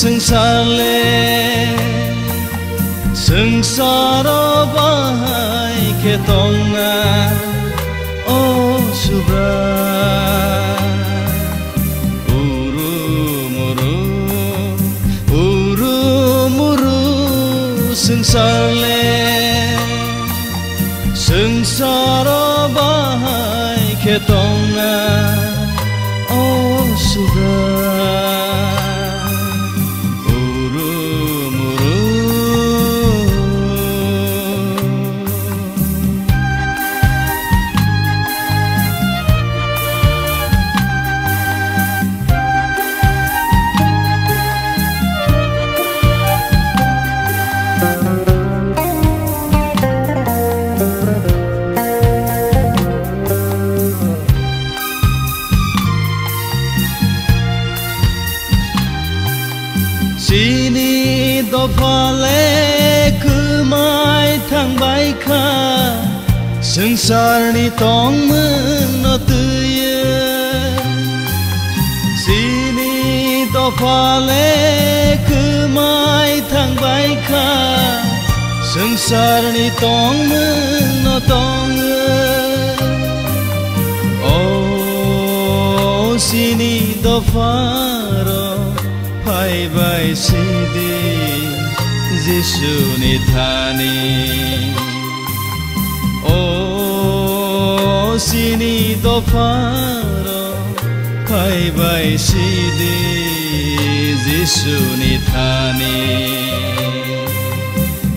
संसारले संसार बाहाय केतना ओ सुब्रा संसारले संसार बाहाय केतना ओ Subra Sini dofale kemai thang baikha sengsar ni tong menotye Sini dofale kemai thang baikha sengsar ni tong menotong Oh sini dofaro Bye bye sidi Jisu ni thani Oh sini dofaro Bye bye sidi Jisu ni thani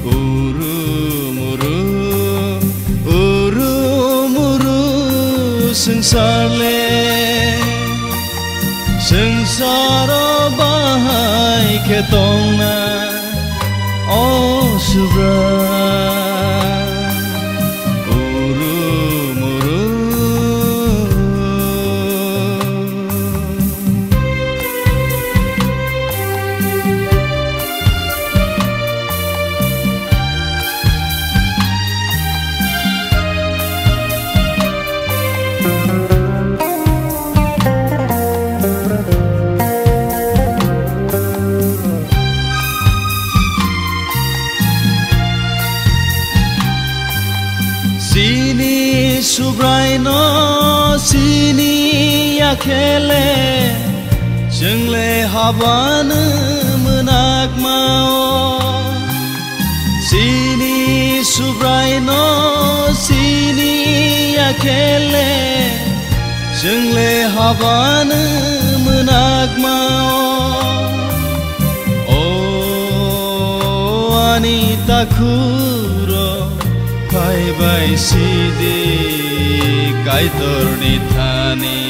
Uru muru sengsarle Sengsara bahay ketona Oh subra Sini subraino sini yakele Jengle haban menak mau Sini subraino sini yakele Jengle haban menak mau Oh anita kuro Bye bye sidi kaitor ni thani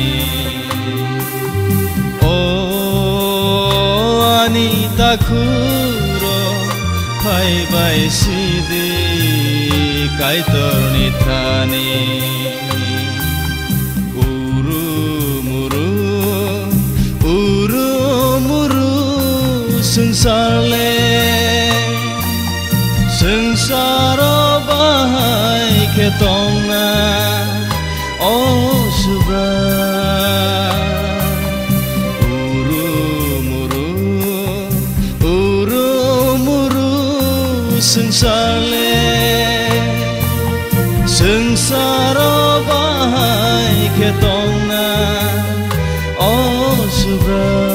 Oh anita kuro Bye bye sidi kaitor ni thani Uru muru sengsarle Sengsara bahay ketona Oh subra Uru muru sengsarle Sengsara bahay ketona Oh subra